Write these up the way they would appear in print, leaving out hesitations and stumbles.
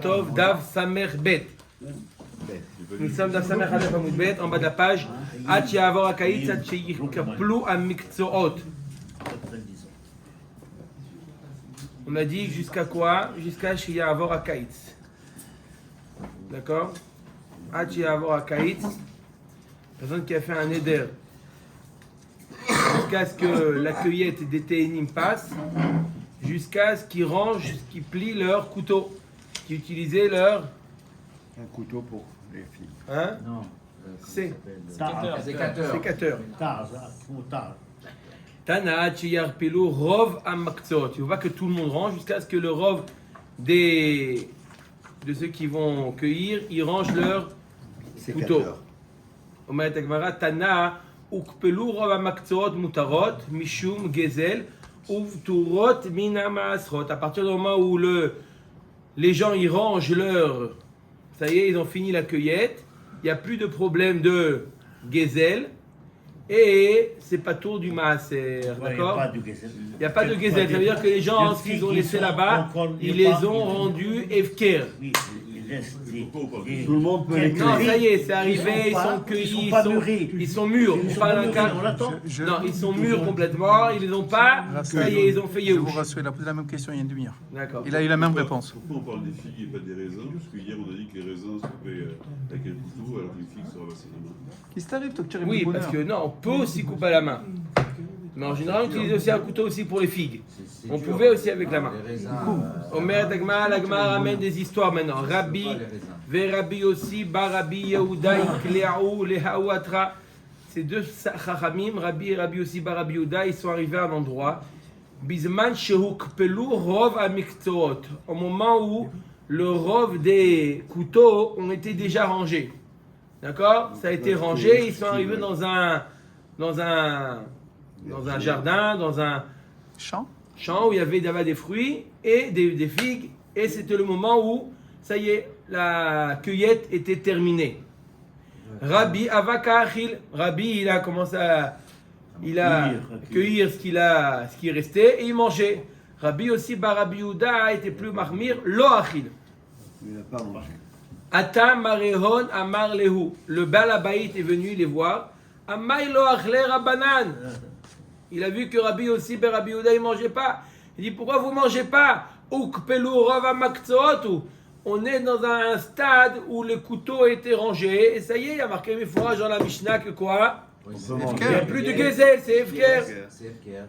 Tov Dav Samer Bet. Nous sommes dans Samer Aleph Hamoud Bet, en bas de la page. Ad Ya'avor HaKaitz, Ad Sheyikaplu HaMikzoot. On a dit jusqu'à quoi? Jusqu'à Ya'avor HaKaitz. D'accord? Ad Ya'avor HaKaitz. Personne qui a fait un éder. Jusqu'à ce que la cueillette des Téhénim passe. Jusqu'à ce qu'ils rangent, qu'ils plient leur couteau. Qui utilisaient leur... Un couteau pour les filles. Hein? Non. C'est Sécateur. sécateur. Tard. Tana Chiyarpilu Rov Amaktsot. Tu vois que tout le monde range jusqu'à ce que le Rov de ceux qui vont cueillir, ils rangent leur couteau. Omer Tagmara Tana Ukpelu Rov Amaktsot Mutarot Mishum Gezel Uvturot Mina Asrot. À partir du moment où les gens ils rangent leur... Ça y est, ils ont fini la cueillette. Il n'y a plus de problème de Gezel. Et c'est pas tout du maaser, d'accord? Il n'y a pas de Gezel. Ça veut dire que les gens, ce qu'ils ont laissé là-bas, ils les ont rendus Efker. Oui, il reste Tout le monde peut les Non, cueillir. ça y est, c'est arrivé, ils sont cueillis, ils sont mûrs. On parle d'un cas. Non, ils sont mûrs complètement, ils les ont pas. Ça y est, ils ont fait Je vous Yehush. rassure, il a posé la même question il y a une demi-heure. D'accord. Il a eu la même réponse. Pourquoi on parle des figues et pas des raisins? Parce que hier on a dit que les raisins se coupaient avec un couteau alors que les figues se ramassaient la main. Qu'est-ce qui t'arrive, toi, que tu arrives Oui, du bonheur? parce que non, on peut aussi couper à la main. Mais en général, on utilise aussi un couteau aussi pour les figues. On pouvait aussi avec la main. Omer Dagmar, l'Agmar ramène des histoires maintenant. Rabbi, Rabbi aussi, Rabbi Yehuda, Ikleaou, Lehaou Atra. Ces deux chachamim, Rabbi et Rabbi aussi, Rabbi Yehuda, ils sont arrivés à un endroit. Bizman Shehukpelu Rov Amiktzoot. Au moment où le rov des couteaux ont été déjà rangés. D'accord? Ça a été rangé, ils sont arrivés dans un jardin, dans un Champ? champ où il y avait des fruits et des figues. Et c'était le moment où, ça y est, la cueillette était terminée. Rabbi Avaka Achil. Rabbi, il a commencé à cueillir ce qui restait et il mangeait. Rabbi aussi, Rabbi Yehuda était plus marmir, lo Achil. Il n'a pas mangé. Ata Marehon Amar Lehu. Le Balabaït est venu les voir. Amay lo achle Rabbanan. Il a vu que Rabbi aussi, Rabbi Yehuda, il ne mangeait pas. Il dit, pourquoi vous ne mangez pas? Ukpelu Rov Amaktsot. On est dans un stade où le couteau a été rangé. Et ça y est, il y a marqué mes fourrages dans la Mishnah que quoi? Il n'y a plus de Gezel, c'est Efker.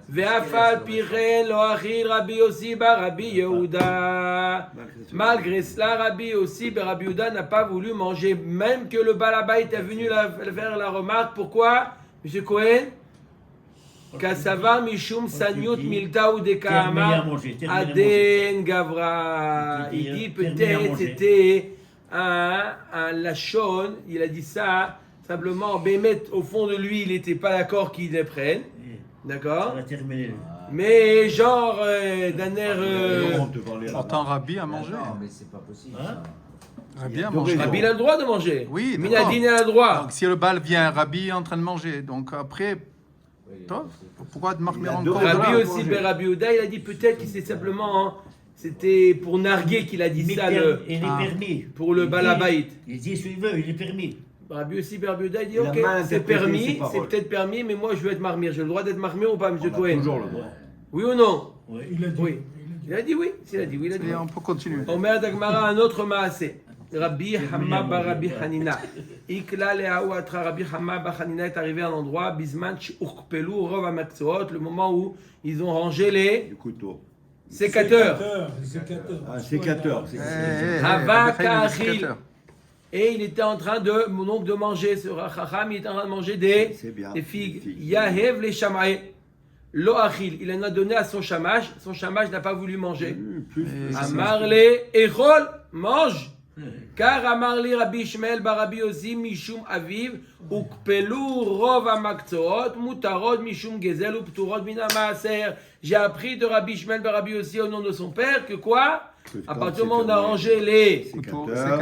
Ve'afal pichen lo achil Rabbi Yossi Rabbi Yehuda. Malgré cela, Rabbi Yossi Rabbi Yehuda n'a pas voulu manger, même que le Balabait est venu faire la remarque. Pourquoi, M. Cohen? Kasava Mishum Sanyut Milta ou Dekama Aden Gavra. Il dit peut-être c'était un lachon, il a dit ça. Simplement, Bémet, au fond de lui, il n'était pas d'accord qu'ils les prennent. D'accord? Mais genre, d'un air... Pourtant, Rabbi a mangé. Non, mais c'est pas possible. ça. Rabbi a mangé. Rabbi il a le droit de manger. Oui, Minadine a le droit. Donc, si le bal vient, Rabbi est en train de manger. Donc, après, toi, pourquoi te marquer encore Rabbi là? aussi, Rabbi Yehuda, il a dit peut-être que c'est simplement... hein, c'était pour narguer qu'il a dit ça, Il est permis. pour le Balabait. Il dit ce qu'il veut, il est permis. Rabbi aussi, Rabbi Yehuda, il dit Il a ok, mal c'est interprété permis, ses c'est paroles. peut-être permis, mais moi je veux être marmire. J'ai le droit d'être marmire ou pas, M. Cohen? Toujours le droit. Oui ou non? Oui. Il a dit oui. Il a dit oui. Il a dit oui. Il a dit Et oui. on peut continuer. Omer Dagmara, un autre maasé. Rabbi Hamma bar Rabbi Hanina. Ikla lehaou atra. Rabbi Hamma bar Hanina est arrivé à un endroit, Bisman Urkpelu Rov Amaktsot, le moment où ils ont rangé les Le couteau. sécateurs. Un sécateur. Havaka Achil. Et il était en train de manger, ce Chacham, il était en train de manger des figues. Yahev les Shamae. Lo Achil. Il en a donné à son chamash n'a pas voulu manger. Amarle Echol, mange. Car Amarli Rabbi Ishmael bar Rabbi Yossi Mishum Aviv Ukpelu Rov Amaktsot Mutarot Mishum Gezel Upturot Mina Maaser. J'ai appris de Rabbi Ishmael bar Rabbi Yossi au nom de son père que quoi? À partir du moment où on a rangé les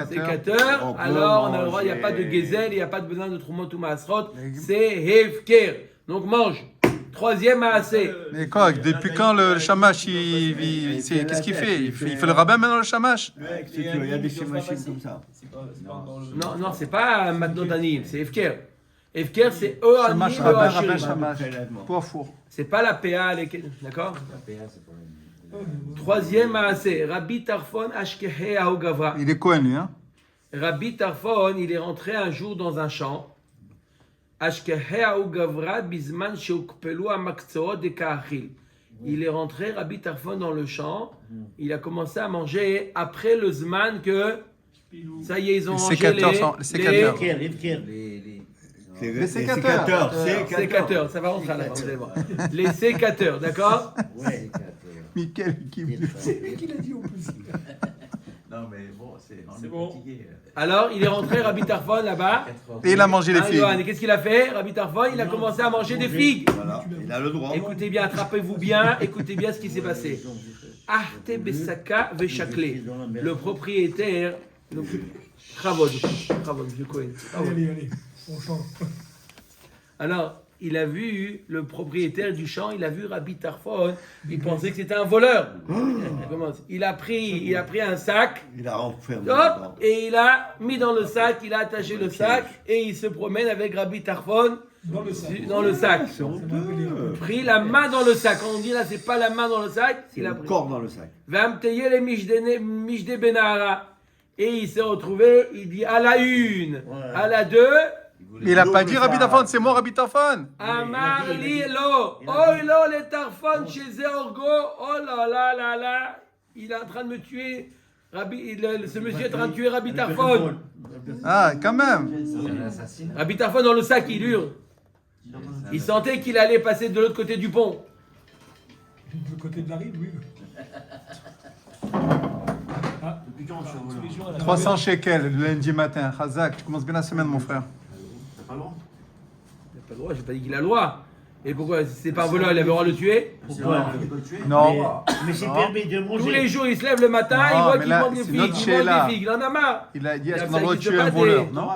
sécateurs, alors on a le droit, il n'y a pas de Gezel, il n'y a pas de besoin de Trumot ou Maasrot, c'est Hefker. Donc mange. Troisième Maasé. Mais quoi, depuis quand le shamash, qu'est-ce qu'il fait? Il fait le rabbin maintenant, le shamash? Il y a des machines comme ça. Non, c'est pas Matnotanim, c'est Efker. Efker, c'est eux Shamash, Anim, eux rabbin, Ashirim. shamash. Pour au four. C'est pas la PA, d'accord? Troisième Maasé, Rabbi Tarfon Ashkehe Gavra. Il est Cohen, lui, hein? Rabbi Tarfon, il est rentré un jour dans un champ. Ashkehe Gavra Bisman Sheukpelu Amaktsoo de Kahil. Il est rentré, Rabbi Tarfon, dans le champ. Il a commencé à manger après le Zman que. Ça y est, ils ont Les mangé sécateurs, les sécateurs. Les sécateurs. sécateurs. Ça va rentrer à la fin, vous allez voir. Les sécateurs, d'accord? Ouais. Michael, qui C'est lui qui l'a dit en plus. Non, mais bon, on est bon. fatigué. Alors, il est rentré, Rabbi Tarfon, là-bas. Et il a mangé les Hein, Johan, et figues. qu'est-ce qu'il a fait? Rabbi Tarfon, il a commencé à manger des figues. Voilà, il a le droit. Écoutez bien, attrapez-vous bien, écoutez bien ce qui s'est passé. Arte Besaka Veshakle, le propriétaire, Chavod, monsieur Cohen. Allez, on change. Alors, il a vu le propriétaire du champ, il a vu Rabbi Tarfon, il pensait que c'était un voleur. Il a pris un sac, Il a renfermé. hop, et il a mis dans le sac, il a attaché le sac, et il se promène avec Rabbi Tarfon Dans le sac. dans le sac. C'est honteux. Pris la main dans le sac. Quand on dit là, c'est pas la main dans le sac, C'est il a le pris. corps dans le sac. Vamteye les Mishde Benahara. Et il s'est retrouvé, il dit à la une, à la deux, Mais il n'a pas dit Rabbi Tarfon, c'est moi Rabbi Tarfon. Amar li lo, oh lo le Tarfon chez Zéorgo, oh là là là là, il est en train de me tuer, ce monsieur est en train de tuer Rabbi Tarfon. Ah, quand même. Rabbi Tarfon dans le sac, il hurle. Il sentait qu'il allait passer de l'autre côté du pont. Du côté de la rive, oui. Ah, Depuis quand je suis au volant? 300 shekels le lundi matin. Chazak, tu commences bien la semaine, mon frère. T'as pas le droit? Il n'a pas le droit, j'ai pas dit qu'il a le droit. Et pourquoi? Si c'est pas un voleur, il avait le droit de le tuer? Pourquoi? Non. Mais c'est Non. permis de manger. Tous les jours, il se lève le matin, Non, il voit mais qu'il là, mange des c'est figues, notre il Sheila. mange des figues, il en a marre. Il a dit, est-ce Ça qu'on a le droit de existe tuer un pas, voleur? des- Non.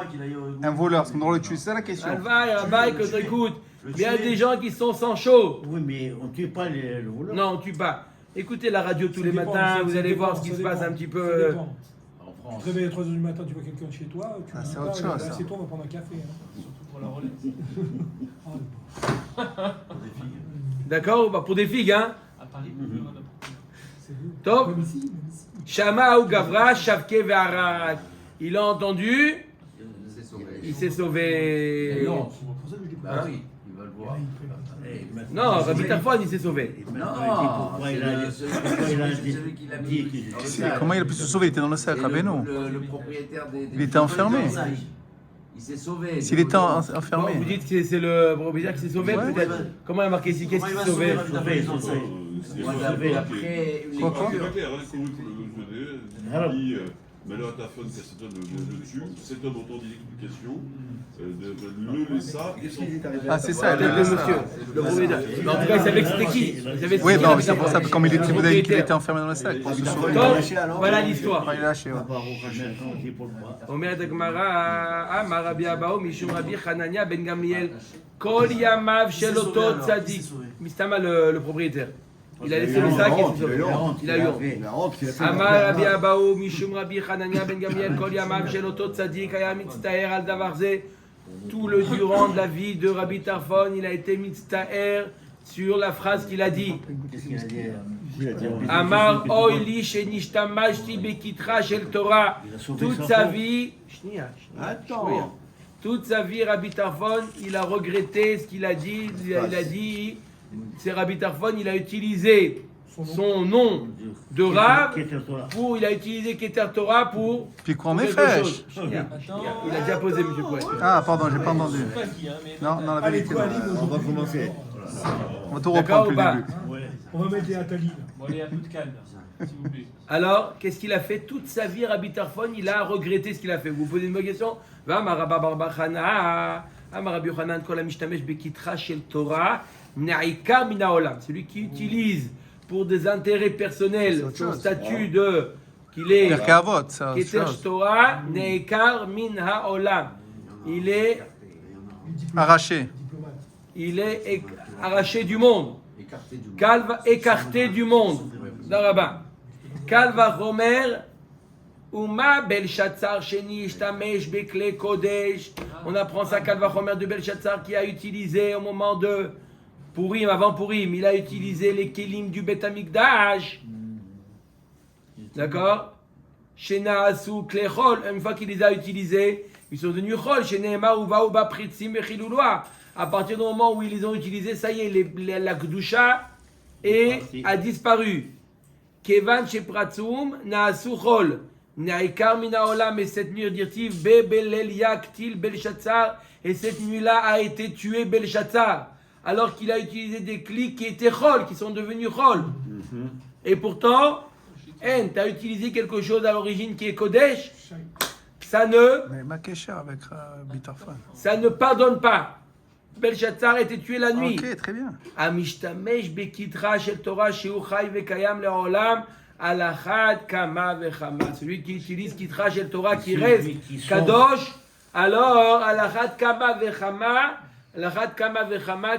Un voleur, est-ce qu'on a le droit de le tuer? C'est la question. Alvaï, que t'écoutes. Le Il y a tuer. des gens qui sont sans chaud. Oui, mais on ne tue pas le voleur. Non, on tue pas. Écoutez la radio tous ça les dépend, matins, ça vous allez dépend, voir ce qui ça se passe dépend, un petit ça peu. dépend. En Tu France. te réveilles à 3h du matin, tu vois quelqu'un chez toi, tu Ah, dis c'est pas, autre chose, ça. c'est toi, on va prendre un café. Hein. Surtout pour la relève. D'accord? Bah, pour des figues, hein. À Paris, on a C'est vous. Top. Même ici. Shama ou Gavra, Shavke Ve'arak. Il a entendu, il s'est sauvé. Non, C'est pour ça que je dis Hein? oui, il va le voir. Non, Rabbi Tarfon, il s'est sauvé. Pourquoi il a celui qui l'a mis. dit que Comment il a pu se sauver? Il était dans le sac, Rabbeinu. Le propriétaire des. Il était enfermé. Il s'est sauvé. S'il était Bon, enfermé. vous dites que c'est le propriétaire qui s'est sauvé, Ouais. peut-être. Comment il a marqué ici? Qu'est-ce qui s'est sauvé? Moi, j'avais après une Quoi, C'est lecture. pas clair, hein, comment il faut le dit, malheur à ta femme, car cet homme le tue, cet homme entend des explications, le laissa et s'en fout. Ah, c'est ça. Peut-être le monsieur, le propriétaire. Mais en tout cas, il savait que c'était qui. Il savait que Oui, c'était non, qui, c'est pour ça que comme il était, vous avez dit qu'il était enfermé dans le sac. Pour se sauver. Donc, voilà l'histoire. Ah, il est lâché, ouais. אומרת הגמרא, אמר רבי אבאו משום רבי חנניה בן גמליאל, כל ימיו של אותו צדיק. מסתמה le propriétaire. Il a laissé le sac et s'est sauvé. Il a eu honte. Il a honte qu'il a fait אמר רבי אבאו משום רבי חנניה בן גמליאל, כל ימיו של אותו צדיק היה מצטער על דבר זה. Tout le durant de la vie de Rabbi Tarfon, il a été mitztaer sur la phrase qu'il a dit. Amar oili shenishtamashti bekitra shel Torah. Toute sa vie, Attends. toute sa vie, Rabbi Tarfon, il a regretté ce qu'il a dit. Il a dit, c'est Rabbi Tarfon, il a utilisé son nom de Rav pour, il a utilisé Keter Torah pour. Puis qu'on est quelque fraîche. chose. Il a déjà posé, monsieur Cohen. Ah, pardon, j'ai pas entendu. Pas qui, hein, mais. Non, non, la Allez, vérité. quoi, non. Ali, On va commencer. On va tout D'accord reprendre ou depuis pas le début. On va mettre les Atali. là. Bon, allez, un peu de calme, s'il vous plaît. Alors, qu'est-ce qu'il a fait toute sa vie, Rabbi Tarfon? Il a regretté ce qu'il a fait. Vous vous posez une bonne question? Va, Marabba Barbachana, Rabbi Yochanan, Kol HaMishtamesh Bekitra Shel Torah, Naika Mina Olam. Celui qui utilise pour des intérêts personnels son statut de qu'il est Père Kavot, ça. c'est Keter autre chose. Torah, Neikar Min HaOlam. Il est Arraché. Diplomate. il est arraché du monde. Écarté du monde. Calva écarté du monde. Daraba. Calva Romer. Uma Belshazzar Sheni Ishtamesh Bekle Kodesh. On apprend ça, Calva Romer de Belshazzar qui a utilisé au moment de Purim, avant Purim, il a utilisé les kelim du Bet Amikdash. D'accord? Shena Asu Klechol. Une fois qu'il les a utilisés, ils sont devenus Chol. Shena Uva Uba Pritzim Bechilouloa. À partir du moment où ils les ont utilisés, ça y est, la Kedusha a disparu. Kevan Shepratzum Naasu Chol. Naikar Mina Olam. Et cette nuit, dirtiv Bebelel Yaktil Belshazzar. Et cette nuit-là a été tué Belshazzar. Alors qu'il a utilisé des clics qui étaient Chol, qui sont devenus Chol. Et pourtant, tu as utilisé quelque chose à l'origine qui est Kodesh. Ça ne. Mais ma Kesher avec Bitarfan. Ça ne pardonne pas. Belshazzar a été tué la nuit. Ok, très bien. Amishtamesh bekitra shel Torah sheu chai vekayam le'olam alachad kama vechama. Celui qui utilise kitra shel Torah qui reste kadosh, alors alachad kama vechama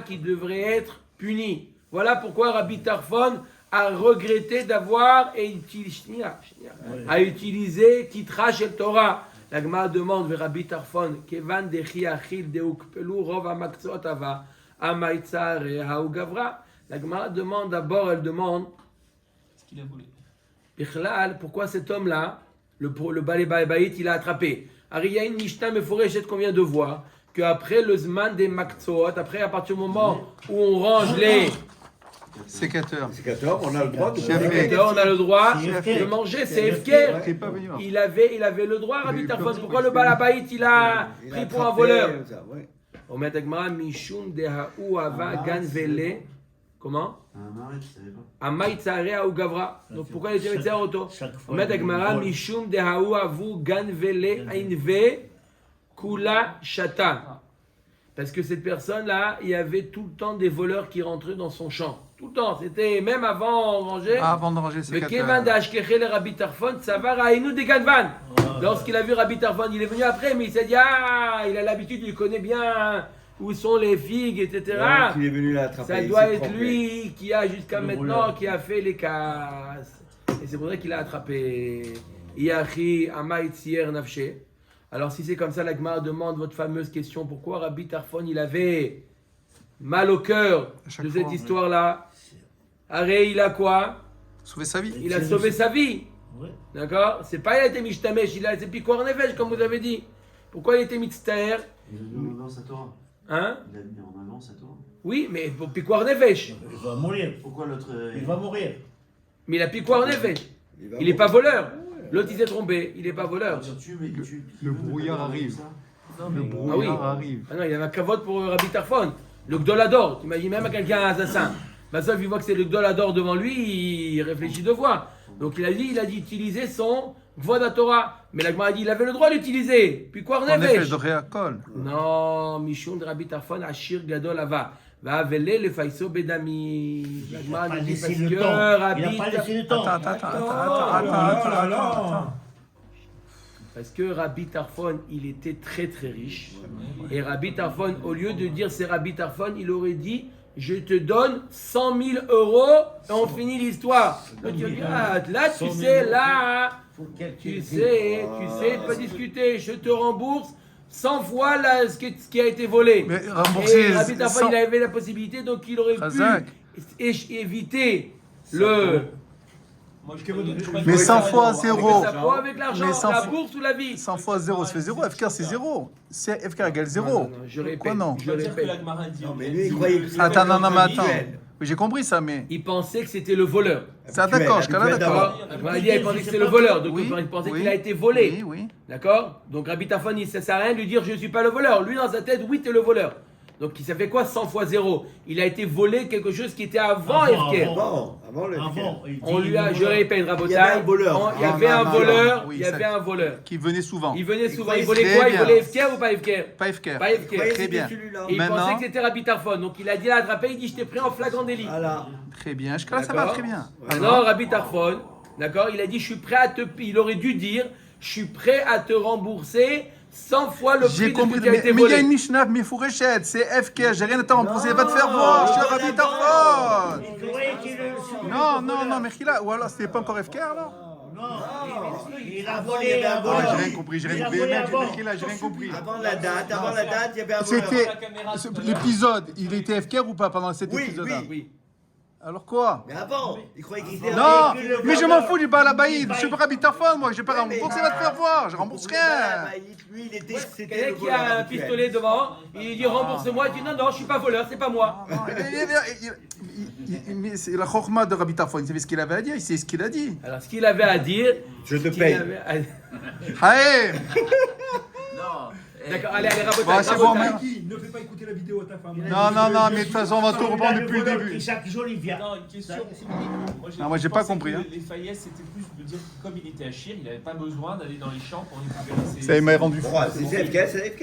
qui devrait être puni. Voilà pourquoi Rabbi Tarfon a regretté d'avoir utilisé kitra shel Torah. La Gemara demande vers Rabbi Tarfon, Kevan dechi achil deukpelu rov hamaktzot ava amaïtzare haugavra. La Gemara demande d'abord, elle demande, Ce qu'il a volé. Bichlal, pourquoi cet homme-là, le balai baït, il a attrapé. Alors il y a une Mishnah Meforeshet qu'on vient de voir, qu'après le Zman des Maktzot, après à partir du moment où on range les Sécateur. Sécateur, on a le droit de sécateurs, on a le droit de manger, c'est Efker. T'es pas venu. Il avait le droit, Rabbi Tarfon. Pourquoi le balai il a pris pour un voleur? On met Agmara Mishum Dehaou Ava Ganvele. Comment? Amaïtzare ou Gavra. Donc pourquoi il était médecin auto? On met Agmara Mishum Dehaou Avu Ganvele Ainve Kula Shata. Parce que cette personne-là, il y avait tout le temps des voleurs qui rentraient dans son champ. Tout le temps. C'était même avant de ranger. Avant de ranger Mais sécateur. Kevan d'Ashkechel et Rabbi Tarfon, ça va Raïnou de Ganvan. Lorsqu'il a vu Rabbi Tarfon, il est venu après, mais il s'est dit, il a l'habitude, il connaît bien où sont les figues, etc. Il est venu l'attraper. Ça doit être lui qui a jusqu'à maintenant, qui a fait les casses. Et c'est pour ça qu'il a attrapé. Iachi Amaïtsier Nafché. Alors si c'est comme ça, la Gemara demande votre fameuse question, pourquoi Rabbi Tarfon, il avait mal au cœur de cette histoire-là? Arrête, il a quoi? Sauver sa vie. Il a sauvé sa vie. Ouais. D'accord? C'est pas il a été mishtamesh, il a été piquoir nefesh, comme vous avez dit. Pourquoi il était mitztaher? Il a mis en avance à Torah. Hein? Il a mis en avance à Torah. Oui, mais pour piquoir nefesh. Il va mourir. Pourquoi l'autre. Il va mourir. Mais il a piquoir nefesh. Il n'est pas voleur. L'autre il s'est trompé, il n'est pas voleur. Le brouillard arrive. Non, Le mais brouillard arrive. Ah non, il y avait un cavote pour Rabbi Tarfon. Le Gdolador, tu imagines même quelqu'un un assassin. Bah sauf il voit que c'est le Gdolador devant lui, il réfléchit deux fois. Donc il a dit utiliser son Gvod Torah. Mais la Gemara a dit il avait le droit d'utiliser. Puis quoi En effet, nefesh? de réacol. Non, Mishum de Rabbi Tarfon, Ashir Gadol Ava. Va avele le Faiso Bedami. La Gemara pas nous dit laissé parce le que temps. Il Rabbi n'a pas laissé le temps. Attends. Parce que Rabbi Tarfon, il était très très riche. Et Rabbi Tarfon, au lieu de dire c'est Rabbi Tarfon, il aurait dit je te donne 100 000 euros et on finit l'histoire. Donc tu dis, là tu sais, là, tu sais, pas discuter, je te rembourse 100 fois là, ce qui a été volé. Mais rembourser Et Rabbi Tarfon, 100. il avait la possibilité, donc il aurait Razak. pu éviter le... moi, je crois Mais que 100 fois Avec 0. sa foi, avec l'argent, Mais 100 la fois- bourse ou la vie. 100 fois 0, ça fait 0. FK, c'est 0. C'est FK égale 0. Non, je répète. Quoi non? Je veux dire que la Gemara dit. Non, mais lui, il croyait que c'était Attends, non, mais attends. habituel. Oui, j'ai compris ça, mais. Il pensait que c'était le voleur. Ça, d'accord, je suis là, habituel d'accord. d'abord. Il pensait que c'était le voleur, donc Oui, il pensait oui, qu'il a été volé. Oui, oui. D'accord? Donc Rabbi Tarfon, ça sert à rien de lui dire je ne suis pas le voleur. Lui, dans sa tête, oui, tu es le voleur. Donc ça fait quoi 100 fois 0? Il a été volé quelque chose qui était avant Efker. Avant le On lui a, je répète, Rabotai, Il y avait un voleur. il y avait un Non, voleur, oui, il y ça- avait un voleur. Qui venait souvent. Il venait souvent, croyait il volait très quoi? Il bien. volait Efker ou pas Efker? Pas FK. Pas Efker. Très bien. Et il Maintenant- pensait que c'était Rabbi Tarfon. Donc il a dit à l'attraper, il dit je t'ai pris en flagrant délit. Voilà. Très bien. Jusqu'à là, ça va D'accord. très bien. Maintenant, Rabbi Tarfon, d'accord, il a dit je suis prêt à te, il aurait dû dire je suis prêt à te rembourser 100 fois le J'ai prix de ce compris, qui a été mais il y a une volé. Mishnah, mais Fouréchette, c'est FK, j'ai rien à t'en reposer, va te faire voir, je suis Rabbi Tarfon. Il croyait qu'il le- Non, mais Khila, ou alors c'était pas encore FK alors? Non, il a volé un Ah, voleur. j'ai rien compris, j'ai rien Il a volé compris, avant. Khila, j'ai rien compris. Avant la date, il y avait un voleur. C'était l'épisode, il était FK ou pas pendant cet Oui, épisode-là? Oui. Alors quoi? Mais avant, il croyait qu'il était Non, avec le mais je vendeur. m'en fous du Balabaïd, je suis pas Rabbi Tarfon, moi, j'ai pas Ouais, mais- remboursé, va te faire voir, je rembourse rien. Lui, il était. C'était Quelqu'un le qui voleur a un habituel. pistolet devant, il dit rembourse-moi, il dit non, je suis pas voleur, c'est pas moi. Mais c'est la chorma de Rabbi Tarfon, il savait ce qu'il avait à dire, il sait ce qu'il a dit. Alors, ce qu'il avait à dire. Je te ce qu'il paye. avait à- Haïm. D'accord, allez, rabotage, Bon, c'est bon, rabotage. mais- Qui ne fait pas écouter la vidéo à ta femme. Non, mais de toute façon, on va tout Il a reprendre depuis le voleur début. qui chaque jour il vient. Non, une question. Non, moi, j'ai pas pensé compris, que hein. Les Fayez, c'était plus de dire que comme il était à Chir, il n'avait pas besoin d'aller dans les champs pour récupérer ses. Ça m'a rendu fou. Ouais, c'est FK, c'est FK.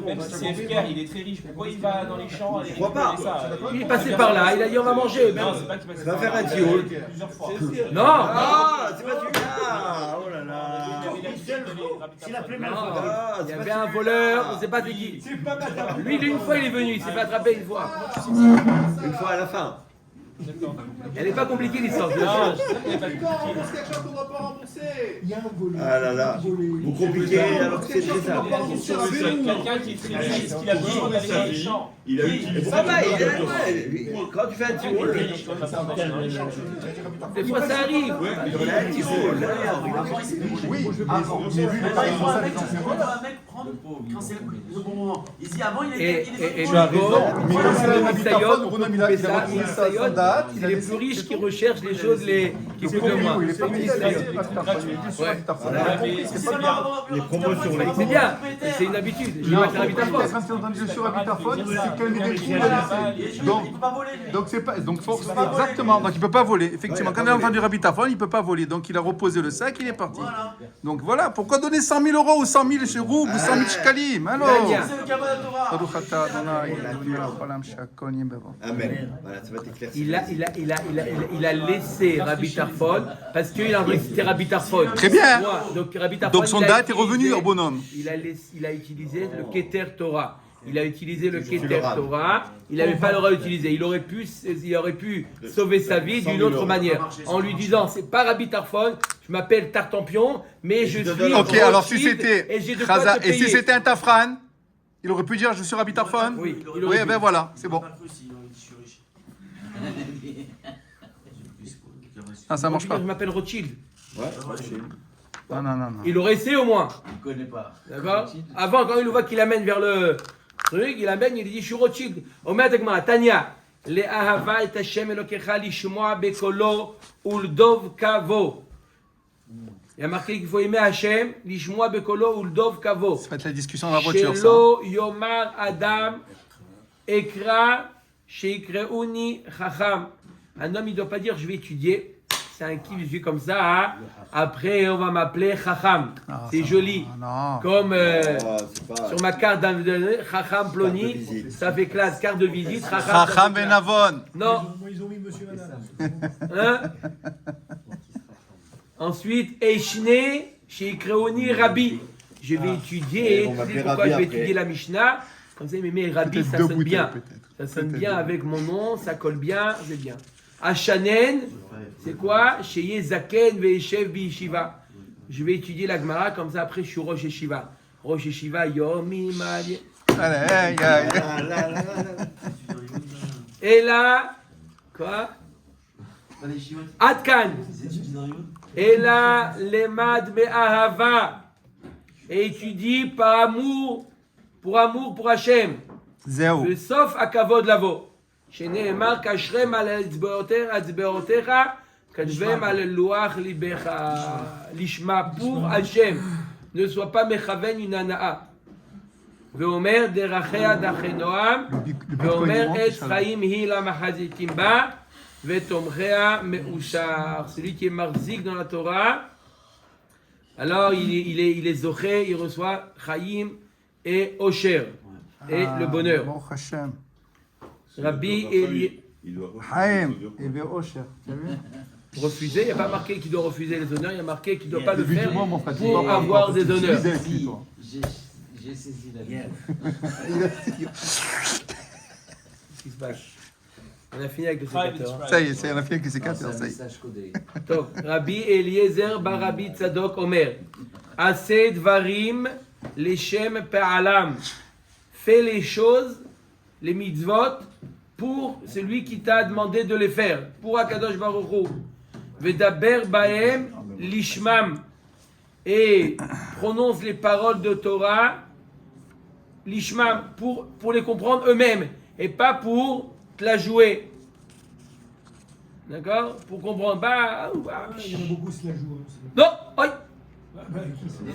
Même si c'est FKR, il est très riche. Pourquoi il va dans les champs aller Je crois pas. récupérer ça Il est passé par là, il a dit on va manger. Non, c'est pas qu'il va Ça va faire un tioul. plusieurs fois. Non, Ah, c'est pas celui-là. Oh là là. C'est la première Non. fois. Ah, il y c'est avait pas un celui-là. voleur, on sait pas c'est qui. C'est pas madame. Lui, une fois, il est venu, il s'est fait attraper une fois. Une fois à la fin. Elle n'est pas compliquée l'histoire, je le Non, sais. je sais qu'il n'y a pas de compliqué. quelque chose qu'on doit pas rembourser. Il y a un voleur. Ah là là. Vous compliquez alors que c'est très simple. Quelqu'un qui est très riche, est-ce qu'il a besoin d'aller dans les champs? Il a utilisé. Ça va, quand tu fais un tioul, Des fois, ça arrive. il a un tioul. Oui, j'ai vu les responsables des anciens voleurs. Un mec prendre quand c'est le bon moment. Il dit avant, il Et était. tu as raison, Mais comme c'est Rabbi Tarfon, Ronam, il a c'est ça, retrouvé sa date, il c'est a les laissé- plus riches qui recherchent les choses qui coûtent le moins. Il est pas ministre, il est Rabbi Tarfon, il est sur Rabbi Tarfon. Les promotions, les C'est bien, c'est une habitude. Je vais pas faire habiter à Quand force. tu as entendu sur Rabbi Tarfon, c'est qu'un des trous de lycée. Il peut pas voler. Donc c'est pas exactement, donc il peut pas voler. Effectivement, quand il a entendu Rabbi Tarfon, il peut pas voler. Donc il a reposé le sac, il est parti. Donc voilà, pourquoi donner 100 000 euros ou 100 000 chez roubles ou 100 000 shkalim? Alors C'est le cabane de Torah. Baruch atah Adonai, Eloheinu haolam she'akol yeh b'dvaro. Amen. Voilà, ça va t'éclaircir. Il a laissé Rabbi Tarfon parce qu'il a envie que c'était Rabbi Tarfon. Très bien. Donc Rabbi Tarfon. Donc son il a date est utilisé- revenu au bonhomme. Il a utilisé le Keter Torah. Il a utilisé le Keter l'auras. Torah. Il n'avait pas le droit d'utiliser. Il aurait pu sauver sa vie d'une autre manière. En lui disant, c'est pas Rabbi Tarfon, je m'appelle Tartampion, mais je suis. Ok, alors si Rothschild c'était et j'ai de quoi Chaza, te et si payer. c'était un Tafran, il aurait pu dire je suis Rabbi Tarfon. Oui, il Oui, aurait pu. ben voilà, c'est bon. Ah, ça marche pas. Je m'appelle Rothschild. Ouais, Non. Il aurait essayé au moins. Il connaît pas. D'accord. Avant, quand il voit qu'il amène vers le truc, il amène, il dit, je suis Rothschild. Omer Dagmara, Tanya, le ahava et Hashem Elokecha lishmoa bekolo uldov kavo. Il y a marqué qu'il faut aimer Hashem, lishmoa bekolo uldov kavo. Ça va être la discussion dans la voiture, ça. Shelo yomar adam ekra sheikreuni chacham. Un homme, il ne doit pas dire, je vais étudier. C'est un kiff, je suis comme ça. Hein. Après, on va m'appeler chacham. Ah, C'est ça- joli. Non. Comme Ah, c'est pas. sur ma carte d'identité, Chacham Carte Ploni, de visite. ça fait classe, carte de visite, Chacham. Chacham ben Avon. Non, Moi, ils ont mis Monsieur Madame. hein. Ensuite, Eishne, chez Kreoni Rabbi. Je vais étudier, Ils vont m'appeler pourquoi Rabbi je vais après. étudier la Mishnah. Comme ça, mais Rabbi, Peut-être ça deux sonne bouteilles, bien. peut-être. Ça sonne Peut-être bien deux. avec mon nom, ça colle bien, c'est bien. Ashanen, c'est quoi? Chez Yezaken Ve'eshev Bi'Yeshiva. Je vais étudier la Gemara, comme ça après je suis Rosh Yeshiva. Rosh Yeshiva, Yomi Mali. Allez, aïe, aïe. Ah, là, là, là, là. Et là, quoi? Atkan. Et là, Lemad Me'ahava. Et étudie par amour, pour Hachem. Zéro. Sauf à Kavod Lavo. שנאמר קשרם על אצבעותיך כתבם על לוח ליבך לשמה pour Hachem. Ne sois pas מכוון une הנאה. ואומר דרכיה דרכי נועם ואומר עץ חיים היא למחזיקים בה ותומכיה מאושר. Celui qui est marzik dans la Torah, alors il est zoché, il reçoit Chaim et Osher et le bonheur. Baruch Hashem. Rabbi Eli. Il doit Haïm et Ve'osher. Tu as vu? Refuser, il n'y a pas marqué qu'il doit refuser les honneurs, il y a marqué qu'il ne doit pas le faire Évidemment, mon frère, pour avoir des honneurs. Tu lisais, toi. J'ai saisi la Hier. Qu'est-ce qui se passe? On a fini avec le Private sécateur. strike. Ça y est, on a fait avec les C'est sécateurs, un ça y est. message codé. טוב, רבי אליעזר בר רבי צדוק אומר, עשה דברים לשם פעלם, fais les choses, les mitzvot, pour celui qui t'a demandé de les faire, pour Akadosh Baruch Hu. Vedaber bahem lishmam, et prononce les paroles de Torah, lishmam, pour les comprendre eux-mêmes, et pas pour te la jouer. D'accord? Pour comprendre. Il y en a beaucoup qui se la jouent. Non! Oi. Bah,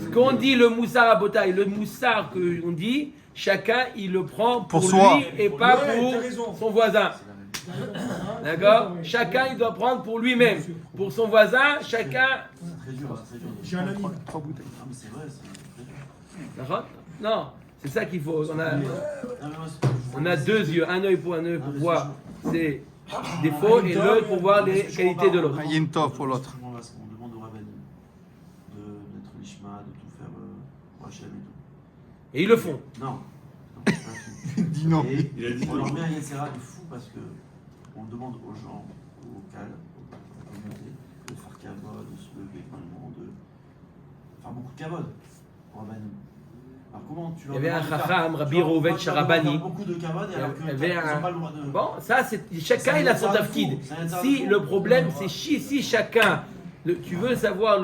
Ce qu'on dit, le moussard à Botaï, le moussard qu'on dit, chacun il le prend pour soi. lui et pas Ouais, pour t'as raison. son voisin. D'accord? Chacun il doit prendre pour lui-même. Pour son voisin, chacun. Très dur, très dur. J'ai un ami. 3 bouteilles. Ah, mais c'est vrai, c'est très dur. D'accord? Non, c'est ça qu'il faut. Non, mais moi, On a deux yeux, un œil pour voir ses défauts et l'autre pour voir les qualités de l'autre. Il y a une toffe pour l'autre. On demande au rabbin d'être l'ishma, de tout faire pour Hachem et tout. Et ils le font. Non. C'est pas tout. Dis non. Et Il a dit on non. leur met un Yetzera de fou parce que on demande aux gens, aux calmes, aux communautés, de faire kavod, de se lever maintenant, de faire beaucoup de kavod pour Rabbanim. Alors comment tu Il y avait un demandes de faire- chacham, Rabbi tu leur Reuven demandes de Charabani. faire beaucoup de kavod et alors Il y avait qu'ils un- n'ont pas le droit de... Bon, ça, c'est chacun il a son tafkid. Si le problème, c'est si chacun, tu veux savoir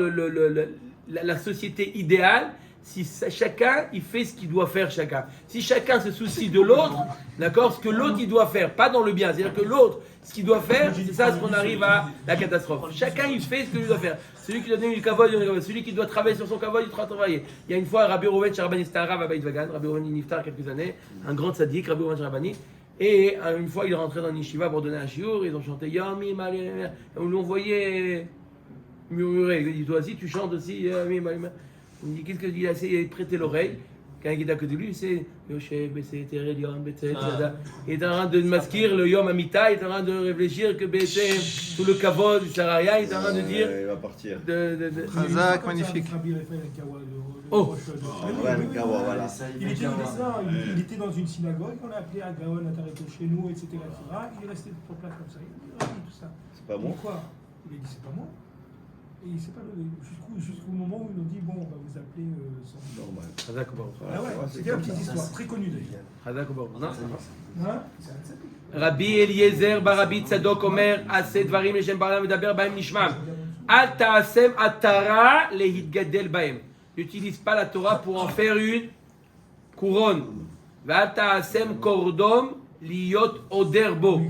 la société idéale, si chacun il fait ce qu'il doit faire chacun. Si chacun se soucie de l'autre, d'accord, ce que l'autre il doit faire, pas dans le bien, c'est-à-dire que l'autre, ce qu'il doit faire, c'est ça ce qu'on arrive à la catastrophe. Chacun il fait ce qu'il doit faire. Celui qui doit donner du kavod, il donne du kavod. Celui qui doit travailler sur son kavod, il doit travailler. Il y a une fois, Rabbi Reuven Charabani, c'était un rave à Beit Vagan, Rabbi Reuven Niftar quelques années, un grand tzaddik, Rabbi Reuven Charabani. Et une fois, il est rentré dans une yeshiva pour donner un shiur, ils ont chanté Yami Mali, et on l'envoyait murmurer. Il lui dit, toi aussi, tu chantes aussi Yami Mali. Il me dit, qu'est-ce qu'il a essayé de prêter l'oreille? Quelqu'un qui est à côté de lui, c'est Yoshe, Bessé, Terel, Yom, Bessé, il est en train de masquer le Yom Amita, il est en train de réfléchir que Bessé, tout le kavod, il ne sert à rien, il est en train de dire. Il va partir. Razak, magnifique. Oh. Ouais, le Kawa, voilà. Il était dans une synagogue, on l'a appelé à Gaon, à Tareto chez nous, etc., etc. Il est resté sur place comme ça. Il a dit tout ça. C'est pas bon. Pourquoi? Il a dit c'est pas moi. Et il s'est pas levé. Jusqu'au moment où ils ont dit bon, on va vous appeler sans. Normal. Hazak Obaru. Ah ouais, c'était une petite histoire, très connue d'ailleurs. Hazak Obaru. Non? Hein? C'est un tzaddik. רבי אליעזר בר רבי צדוק אומר, עשה דברים לשם בעולם ודבר בהם נשמם. אל תעשם עטרה להתגדל בהם. N'utilise pas la Torah pour en faire une couronne. ואל תעשם קורדום להיות עודר בו.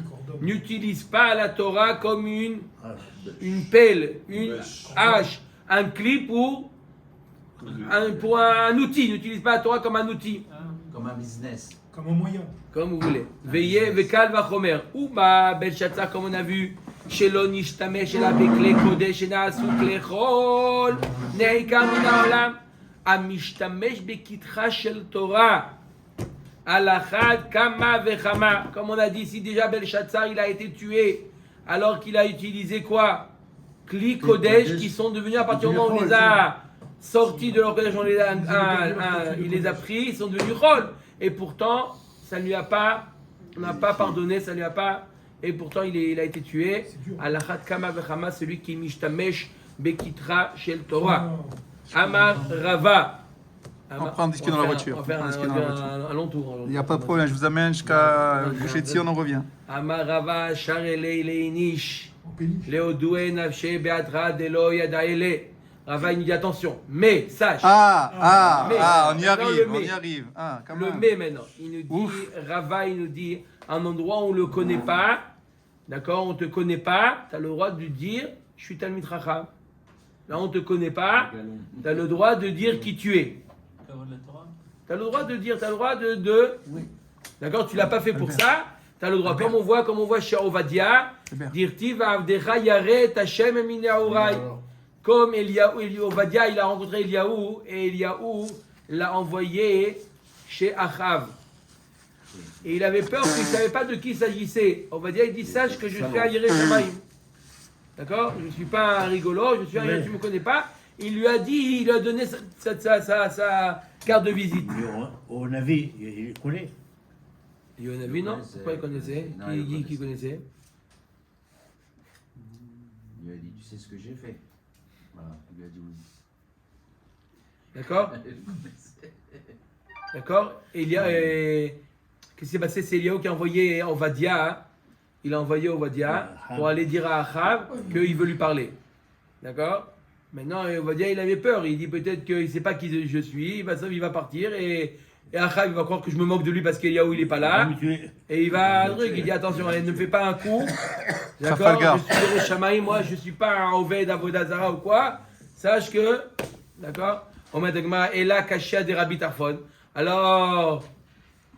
N'utilise pas la Torah comme une pelle, une hache, un cli pour un outil. N'utilise pas la Torah comme un outil. Comme un business. Comme un moyen. Comme vous voulez. Veillez, vekal vachomer. Ou ma Belshazzar, comme on a vu, שלא נשתמש אלא בכלי קודש שנעשו כלי חול, נעיקר מן העולם. המשתמש בכתחה של תורה, על אחת כמה וכמה. Comme on a dit ici déjà, Belshazzar, il a été tué, alors qu'il a utilisé quoi? Kli Kodesh, qui sont devenus, à partir du moment où on les a sortis de leur Kodesh, il les a pris, ils sont devenus Chol. Et pourtant, ça ne lui a pas, on n'a pas pardonné, ça ne lui a pas, et pourtant il a été tué. Alachat kama vechama, celui qui mishtamesh bekitra shel Torah. Amar Rava. On prend un disque dans la voiture. On va faire un long tour. Il n'y a pas de problème, je vous amène jusqu'à Gouchetzi, on en revient. Amar Rava, Sharele Leinish, En péniche. Leodoué Nafshe Beatra Delo Yadaele. Rava, il nous dit attention, mais sache. On y Non, arrive, le on mais. y arrive. Ah, quand Le même. mais maintenant, il nous dit, Ouf. Rava, il nous dit, un endroit où on ne le connaît pas, d'accord, on ne te connaît pas, tu as le droit de dire, je suis Talmid Chacham. Là, on ne te connaît pas, tu as le droit de dire qui tu es. Kavod la Torah. Tu as le droit de dire, tu as le droit de... D'accord, tu ne l'as pas fait pour ça, tu as le droit, comme on voit chez Ovadia, dire Tiv Avdecha Yare Tashem Min Yahurai. Comme Ovadia, il a rencontré Eliaou, et Eliaou l'a envoyé chez Achav. Et il avait peur qu'il ne savait pas de qui il s'agissait. Ovadia, il dit, sache que je suis un Yireh Shamayim. D'accord? Je ne suis pas un rigolo, je suis un Yireh, tu ne me connais pas. Il lui a dit, il lui a donné carte de visite. Mais on avait, il connaît. Il y en avait, non? Pourquoi il connaissait? Non, il Qui connaissait? Il lui a dit, tu sais ce que j'ai fait. Voilà, il lui a dit oui. D'accord? D'accord? Et il y a. Qu'est-ce qui s'est passé? C'est Eliaou qui a envoyé Ovadia. Hein? Il a envoyé Ovadia pour aller dire à Achab qu'il veut lui parler. D'accord? Maintenant, Ovadia, il avait peur. Il dit peut-être qu'il ne sait pas qui je suis. Il va partir et Achab, il va croire que je me moque de lui parce qu'Eliaou, il n'est pas là. Et il va. Il dit attention, ne me fais pas un coup. D'accord? Je suis le Shamaï, moi, je ne suis pas un Oved Avodazara ou quoi. Sache que. D'accord? Et là, Kashia des Rabbi Tarfon. Alors,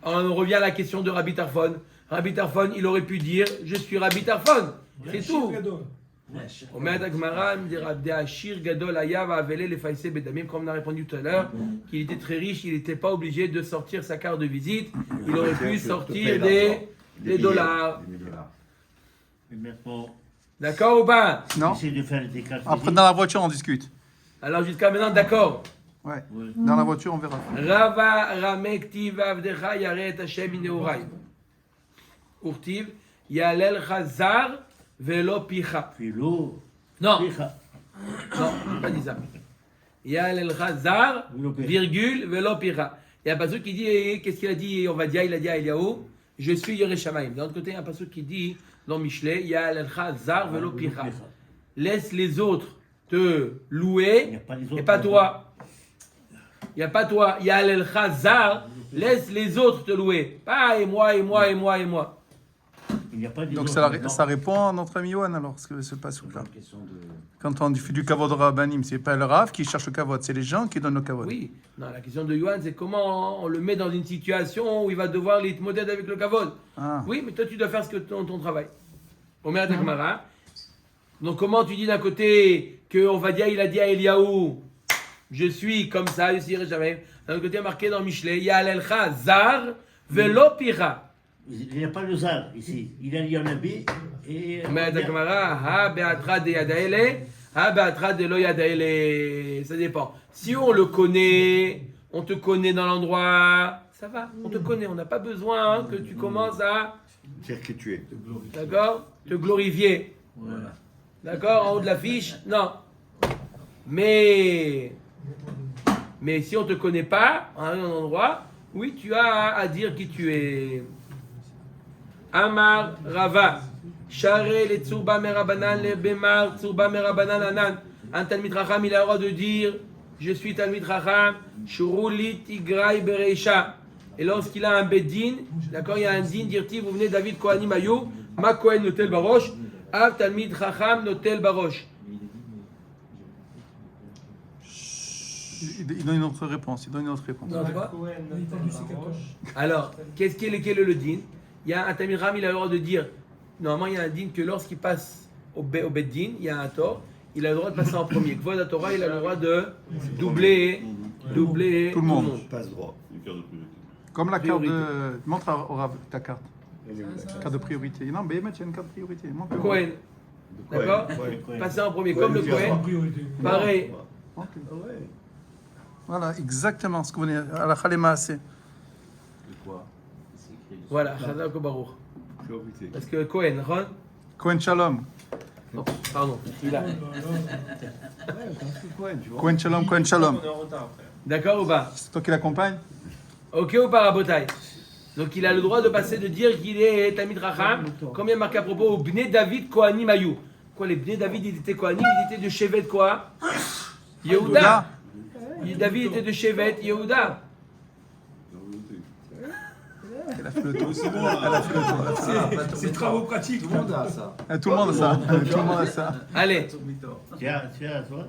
on revient à la question de Rabbi Tarfon. Rabbi Tarfon, il aurait pu dire je suis Rabbi Tarfon. C'est tout. Comme on a répondu tout à l'heure, qu'il était très riche, il n'était pas obligé de sortir sa carte de visite. Il aurait pu sortir des dollars. Et maintenant, D'accord ou pas? Non. essaye de faire des cartes. Après, dans la voiture, on discute. Alors, jusqu'à maintenant, d'accord. Ouais. Dans la voiture, on verra. Rava Ramektiv Avdecha Yaret Hashem Ineurai. Urtiv Yalel Chazar Velo Picha. Philo. Non, Picha. non, pas dit ça. Yalel Chazar, virgule, Velo Picha. Il y a un passage qui dit, qu'est-ce qu'il a dit? On va dire, il a dit à Eliaou, je suis Yereshamaim. D'un autre côté, il y a un passage qui dit, dans Michelet, Yalel Chazar Velo Picha. Laisse les autres te louer et pas toi. Il n'y a pas toi. Il y a l'El-Khazar. Laisse les autres te louer. Pas et moi, et moi, et moi, et moi. Il n'y a pas des Donc autres. ça répond à notre ami Yohan alors, ce que se passe là. Une question de... Quand on fait du kavod rabbanim, c'est pas le Rav qui cherche le kavod, c'est les gens qui donnent le kavod. Oui. Non, la question de Yohan, c'est comment on le met dans une situation où il va devoir l'itmoded avec le kavod. Ah. Oui, mais toi, tu dois faire ce que ton travail. Omer Takmara. Donc, comment tu dis d'un côté que on va dire, il a dit à Eliaou, je suis comme ça, je suis jamais. D'un autre côté, marqué dans Michelet, Yalelcha Zar Velo Pira. Il n'y a pas de zar ici. Il y en a B et. Mais Takmara, ha beatra de yadaele, ha beatra de lo yadaele. Ça dépend. Si on le connaît, on te connaît dans l'endroit, ça va, on te connaît. On n'a pas besoin que tu commences à, Dire qui tu es. d'accord, te glorifier. Voilà. D'accord, en haut de l'affiche, non. Mais si on ne te connaît pas, en un endroit, oui, tu as à dire qui tu es. Amar Rava. Share le tsurba merabanan le bemar tsurba merabanan anan. Un Talmid Chacham, il a le droit de dire je suis Talmid Chacham, shurulit igrai bereisha. Et lorsqu'il a un beddin, d'accord, il y a un din, dire-t-il, vous venez David Kohanim Ayou, ma Kohen notel barosh, av Talmid Chacham notel barosh. Il donne une autre réponse. Non, c'est quoi? Il est tendu, c'est 14. Alors, quel est le din? Il y a un Talmid Chacham, il a le droit de dire, normalement il y a un din que lorsqu'il passe au beddin, il y a un tort, il a le droit de passer en premier. Kvod Torah, il a le droit de doubler Tout le monde. Passe droit. Une carte de priorité. Comme la carte Priorité. de... Montre au Rav ta carte. Carte de priorité. Non, mais il y a une carte de priorité. Montre au Rav. Kohen. D'accord? Passer en premier, comme le Kohen. Priorité. Pareil. Ok. Voilà, exactement ce que vous venez à la Khalema assez. De quoi? C'est écrit dessus. Voilà, Chazak ou Baruch. Priorité. Parce que Kohen, Ron. Kohen Shalom. Oh, pardon, il a. Kohen Shalom, Kohen Shalom. On est en retard, frère. D'accord ou pas? C'est toi qui l'accompagne? Ok ou pas, Rabotai? Donc il a le droit de passer, de dire qu'il est Talmid Chacham, comme il y a marqué à propos au Bnei David Kohanim Ayou. Quoi, les Bnei David, ils étaient Kohanim, ils étaient de Shevet quoi? Yehuda. David était de Shevet Yehuda. La volonté. Elle a fait le tour. C'est bon, là. C'est travaux pratiques. Tout le monde a ça. Tout le monde a ça. Tout le monde a ça. Allez, Tiens, toi.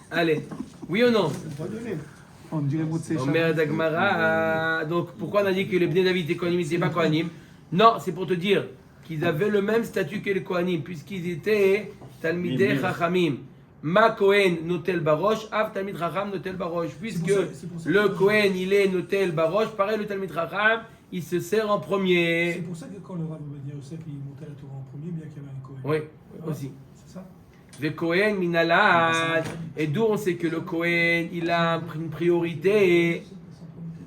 allez. Oui ou non? On dirait Moutsé. Omer Dagmara. Donc pourquoi on a dit que les Bnei David étaient Kohanim, ils n'étaient pas Kohanim? Non, c'est pour te dire qu'ils avaient le même statut que les Kohanim, puisqu'ils étaient Talmidei Chachamim. Ma Kohen notel barosh, av Talmid Chacham notel barosh. Puisque C'est pour ça le que- Kohen il est notel barosh, pareil le Talmid Chacham, il se sert en C'est premier. pour ça que quand le Rav Ovadia Yosef il montait la Torah en premier, bien qu'il y avait un Kohen. Oui, aussi. C'est ça. Ve Kohen minalad. Et d'où on sait que le Kohen, il a une priorité.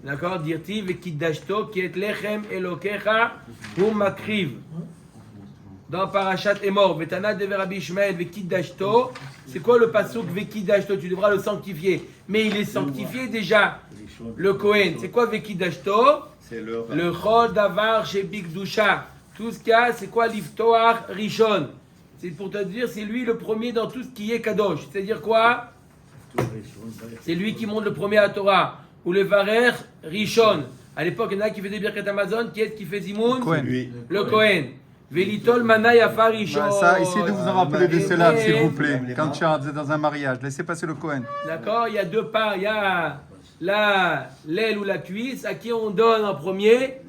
D'accord? Dirti ve kiddashto ki et lechem elokecha hu makriv. Dans Parashat Emor, Vetana de Rabbi Ishmael ve kiddashto. C'est quoi le pasuk ve kiddashto? Tu devras le sanctifier. Mais il est sanctifié déjà. Le Kohen. C'est quoi ve kiddashto? C'est Le chol davar chez Bigdusha. Tout ce qu'il y a, c'est quoi l'iftoar rishon? C'est pour te dire, c'est lui le premier dans tout ce qui est kadosh. C'est-à-dire quoi? C'est lui qui monte le premier à la Torah. Ou le varer rishon. À l'époque, il y en a qui faisaient Birkat Amazon. Qui est-ce qui fait Zimoun? Cohen. Le Kohen. Velitol mana yafa rishon. Bah, ça, essayez de vous en rappeler de cela, s'il vous plaît. Quand tu es dans un mariage, laissez passer le Cohen. D'accord? Il y a deux parts. Il y a l'aile ou la cuisse. À qui on donne en premier?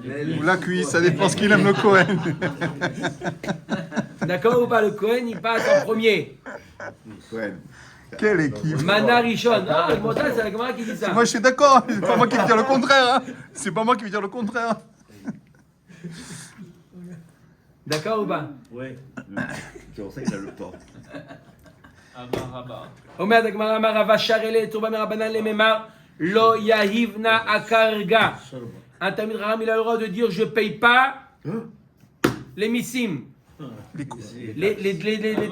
Ou la cuisse, ça dépend ce qu'il aime le Cohen. D'accord ou pas? Le Kohen, il passe en premier. Quelle équipe. Mana rishon. Ah, le montage, c'est la Gemara qui dit ça. Moi, je suis d'accord. C'est pas moi qui vais dire le contraire. Hein. C'est pas moi qui vais dire le contraire. D'accord ou pas? Oui. C'est pour ça qu'il a le temps. Amaraba. Omer d'Agmara Marava Sharele Toba Merabanan Lememar Lo Yahivna Akarga. Un Talmid Raham, il a le droit de dire je paye pas les missim, les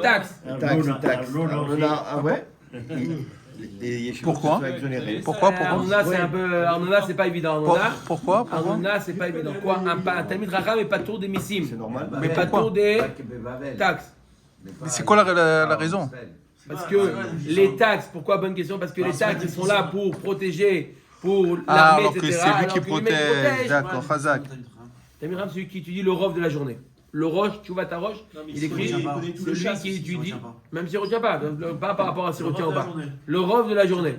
taxes. Taxe. Ah ouais. Pourquoi? Pourquoi? Arnona, c'est un peu. Arnona, c'est pas évident. Pourquoi? Arnona, c'est pas évident. Quoi? Un Talmid Raham n'est pas tour des missim, C'est normal. mais pas tour des taxes. C'est quoi la raison? Parce que les taxes, pourquoi? Bonne question. Parce que les taxes, ils sont là pour protéger, pour Ah, l'armée, alors que etc. c'est lui Alors qui que les mecs protège. D'accord, Khazak. Talmid Raham, c'est celui qui étudie le rov de la journée. Le roche, tu vois ta roche, Non, mais il il écrit, connaît tout le celui chasse, qui il étudie, retient pas. même s'il ne retient pas, pas par rapport à s'il retient ou pas. journée. Le rov de la journée.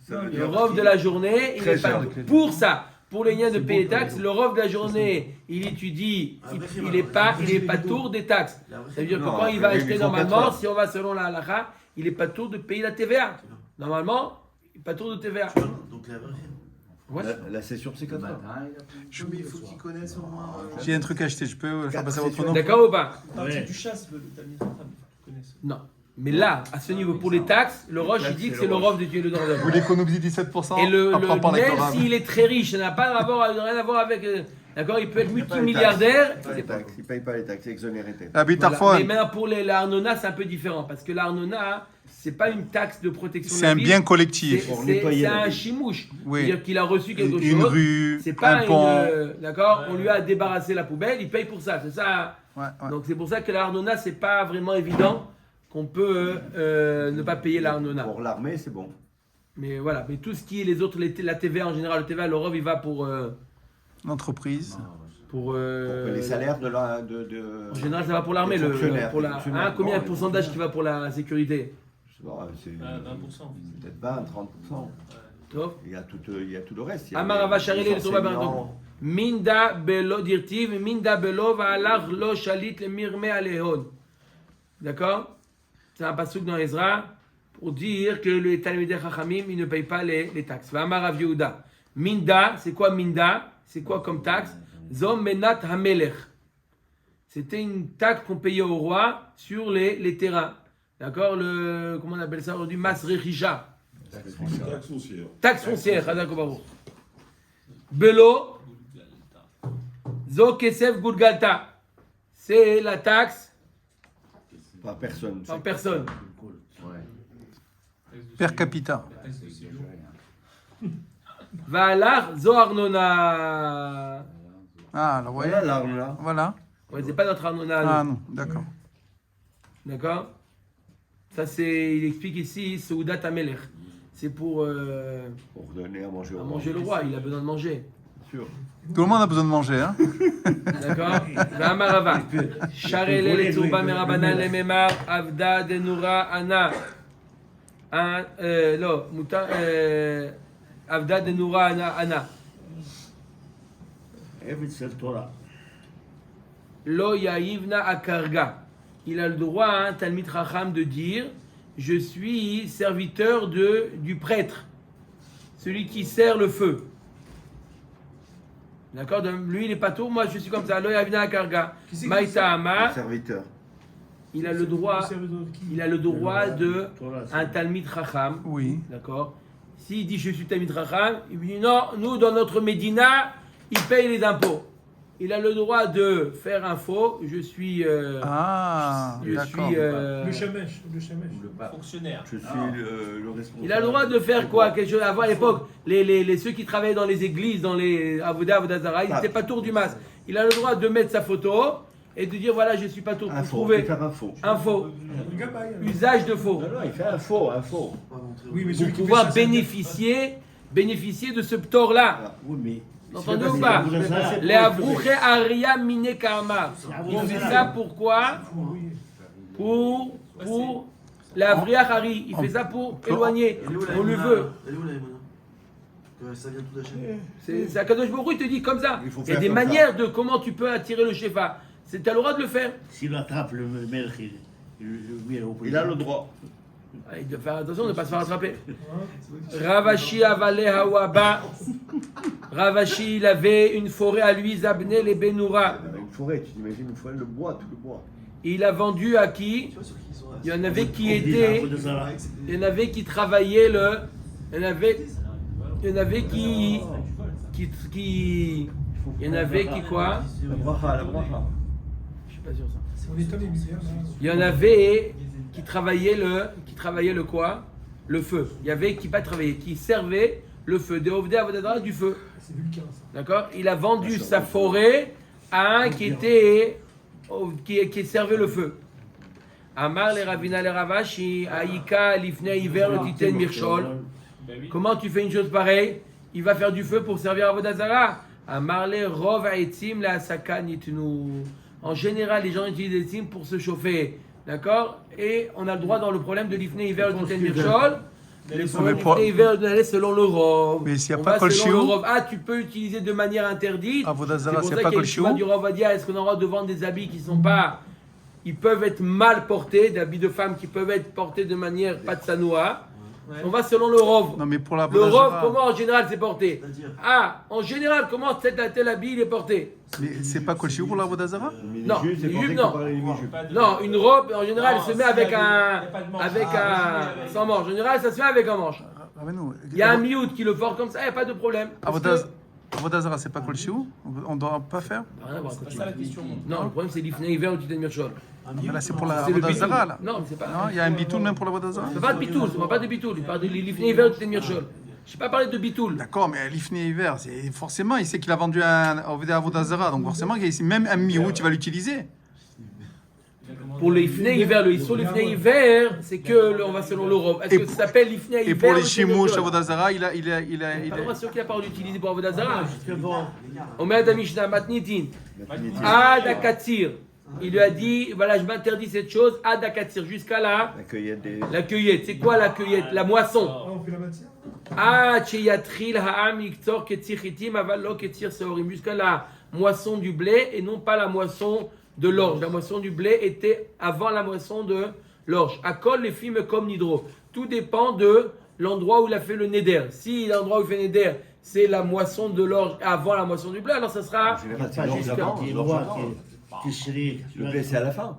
Le rov de la journée, il est pas pour ça. Pour les liens de payer les taxes, le rov de la journée, il étudie, il n'est pas tour des taxes. Ça veut dire que quand il va acheter normalement, si on va selon la halakha, il n'est pas tour de payer la TVA. Normalement, il n'est pas tour de TVA. Donc la vraie. Ouais. La session, c'est comme ça. Mais il faut qu'ils connaissent au moins. J'ai un truc à acheter, je peux faire passer votre nom? D'accord ou pas? Partie du chasse, le Talmid Chacham, il faut qu'ils connaissent. Non. Mais là, à ce niveau, pour les taxes, le roche, il dit que c'est le rov de Dieu le Vous dans voulez économiser 17%? Et le Après, on parle avec même le Rav. s'il est très riche, ça n'a pas rien à voir avec. D'accord, il peut être multimilliardaire. Il ne paye pas les taxes, exonéré. La Voilà. Bitarfon, Mais maintenant pour l'Arnona, c'est un peu différent parce que l'Arnona, c'est pas une taxe de protection. c'est un bien collectif. Pour nettoyer C'est la un ville. chimouche. Oui. C'est-à-dire qu'il a reçu quelque Une chose. rue, C'est pas un pont. d'accord, on lui a débarrassé la poubelle, il paye pour ça. C'est ça. Ouais, ouais. Donc c'est pour ça que l'Arnona, c'est pas vraiment évident qu'on peut ne pas payer l'Arnona. Pour l'armée, c'est bon. Mais voilà, mais tout ce qui est les autres, la TVA en général, le TVA, le ROV, il va pour. L'entreprise. Pour les salaires de la. En général, ça va pour l'armée. Les fonctionnaires, Pour la, les fonctionnaires. hein, combien Non, de les pourcentage fonctionnaires. qui va pour la sécurité? Je sais pas, c'est 20%. peut-être 20, 30%. Top. Il y a tout le reste. Il y a Amar les Avacharile, le Torah enseignants. Minda belo dirtiv, minda belo va'alach lo shalit le mirme alehon. D'accord? C'est un pasuk dans Ezra pour dire que les Talmidei Chachamim, ils ne payent pas les taxes. Va'amar Rav Yehuda. Minda, c'est quoi minda? C'est quoi comme taxe? Zom menat hamelech. C'était une taxe qu'on payait au roi sur les terrains. D'accord? Comment on appelle ça aujourd'hui? Mas rechisha. Taxe foncière. Taxe foncière, Hadak Baruch. Belo, Zo Kesef Gulgalta. C'est la taxe Par personne. par personne. Per capita. Va'alach Zo Arnona. Ah, alors, ouais. Voilà l'arme là. Voilà. Ouais, c'est pas notre Arnona. Ah nous. non, d'accord. D'accord? Ça, c'est. Il explique ici, Soudat Amelech. C'est pour Pour donner à manger au manger le roi. Il a besoin de manger. Sûr. Tout le monde a besoin de manger, hein? D'accord? Va'amarava. Sharele le Turba Merabanan le Memar Avda de Noura Ana. Non, Avda de Noura Ana. Evetzel Torah. Lo Yaivna Akarga. Il a le droit, hein, Talmid Chacham, de dire je suis serviteur du prêtre, celui qui sert le feu. D'accord? Lui, il est pas tout, moi je suis comme ça. Lo Yaivna Akarga. Maïta Ama. Serviteur. il a le droit, de Torah, un Talmid Chacham. Oui. D'accord. S'il dit je suis Talmid Chacham, il lui dit non, nous dans notre Médina, il paye les impôts. Il a le droit de faire un faux. Je suis. Ah, d'accord. Le Shemesh. Fonctionnaire. Je suis le responsable. Il a le droit de faire quoi? Quelque chose. Avant à l'époque, ceux qui travaillaient dans les églises, dans les Avoda, Avodazara, ils n'étaient pas tour du mas. Il a le droit de mettre sa photo et de dire voilà, je suis pas tour. Un Pour faux, trouver il fait un faux. un faux. Le Gabaï, alors. Usage de faux. Non, non, il fait un faux, un faux. Oui, mais Pour celui qui fait pouvoir ça, c'est- bénéficier de ce ptort-là. Ah, oui, mais. Entendez ou pas? Les Avrouché Aria Mine Karma. Il fait ça pourquoi? Pour l'Avriach Hari. Il fait ça pour éloigner. On le veut. Elle est où la Emouna Que ça vient tout d'Hachem. C'est Akadosh Baruch Hu, il te dit comme ça. Il faut Il y a faire des comme ça. manières de comment tu peux attirer le Shefa. Tu as le droit de le faire. S'il attrape le melch, Il a le droit. Ah, il doit faire attention de ne pas se faire attraper. Ravashi Avale Hawaba. Ravashi, il avait une forêt à lui, Zabne les Benoura. Une forêt, tu t'imagines une forêt, le bois, tout le bois. Il a vendu à qui? Tu vois sur qui ils sont là. Il y en avait qui étaient. Il y en avait qui travaillaient le. Il y en avait qui. Il y en avait qui quoi? La bracha, la bracha. Je suis pas sûr ça. On est allé lumière, là. Il y en avait qui travaillaient le quoi? Le feu. Il y avait qui pas travaillaient, qui servaient le feu. Des Ovdei Avodazara, du feu. C'est vulcain, ça. D'accord? Il a vendu sa forêt à un qui était qui servait le feu. Amar le Ravina le Ravashi, Aïka lifnei hiver le titen mirchol. Ben oui. Comment tu fais une chose pareille? Il va faire du feu pour servir à Avodazara. Amar le rov haetzim la asaka nitnu. En général, les gens utilisent des etzim pour se chauffer. D'accord? Et on a le droit dans le problème de l'ifnei hiver le titen mirchol. Les problèmes pour- d'ifnei hiver d'aller selon le rov. Mais s'il n'y a On pas va Kol selon le Shiur, rov. Ah, tu peux utiliser de manière interdite. Avodazara, C'est s'il pour n'y ça a pas qu'il y a Kol le choix Shiur. du Rav Vadia. Est-ce qu'on a le droit de vendre des habits qui sont pas. Ils peuvent être mal portés, des habits de femmes qui peuvent être portés de manière pas de sanoua. On va selon le Rov. Non, mais pour la Le Rov, Avodazara. comment en général c'est porté? C'est-à-dire. Ah, en général, comment tel habit il est porté? Mais c'est pas Kol Shiur pour la Avodazara? Mais les Non, juifs, c'est les porté juifs, que non. par les juifs. Pas de- Non, une robe, en général, Non, elle se met s'il y avec a un. des- y a pas de manche. Avec Ah, un. Sans manche. En général, ça se fait avec un manche. Ramène-nous. Il y a un miout qui le porte comme ça, il n'y a pas de problème. Parce que- Avodazara, c'est pas Kol Shiur? On ne doit pas faire? Rien à voir, C'est pas ça la question. Non, le problème c'est l'ifnei hiver ou titan mirchol. Mais là, c'est pour la C'est le Avodazara, bitoul. là. Non, mais c'est pas. Non, il y a un bitoul même pour la Avodazara? Je parle pas de bitoul, je parle pas de bitoul, je parle de l'ifnei hiver ou titan mirchol. Je n'ai pas parlé de bitoul. D'accord, mais l'Ifnei hiver, c'est forcément, il sait qu'il a vendu un Avodazara, donc forcément, même un miout, tu vas l'utiliser. Pour l'ifnei hiver, le issur l'ifnei hiver, c'est que on va selon le Rov. Est-ce Et que ça pour- s'appelle l'ifnei hiver? Et pour ou les c'est chimouches le Avodazara, il a. Pas moi sûr qu'il a pas utilisé pour Avodazara. Bon, On met à Mishnah, Matnitin. Ad Akatsir. Il lui a dit voilà, je m'interdis cette chose, Ad Akatsir, jusqu'à là. La cueillette des. La cueillette, c'est quoi la cueillette? La moisson. Ah, on fait la matière. Sheyatril ha'am yiktzor ketzir chitim aval lo ketzir seorim. Jusqu'à la moisson du blé et non pas la moisson de l'orge. La moisson du blé était avant la moisson de l'orge. Akol les films comme Nidro. Tout dépend de l'endroit où il a fait le neder. Si l'endroit où il fait le neder, c'est la moisson de l'orge avant la moisson du blé, alors ça sera. En général, c'est pas l'orge juste d'avant, quand il l'orge voit d'avant. qu'il chérit. Le blé, c'est à la fin.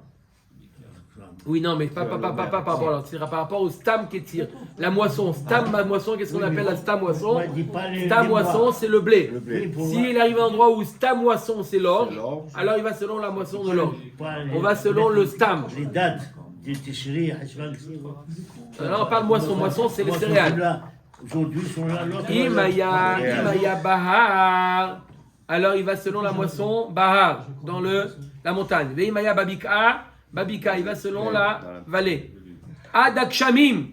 Oui, non, mais pas par rapport. Alors, c'est par rapport au stam ketzir. La moisson. Stam, ma moisson, qu'est-ce qu'on appelle la stam moisson? Stam moisson, c'est le blé. Le blé. S'il arrive à un endroit où stam moisson, c'est l'orge, C'est l'orge. alors il va selon la moisson de l'orge. On va selon le stam. Les dates du Tishri, Alors on parle moisson. Moisson, c'est les céréales. Aujourd'hui, ils sont là. l'autre, Imaya Bahar. Alors il va selon la moisson Bahar, dans la montagne. Imaya Babika. Babika, il va selon la vallée. Ad Akshamim.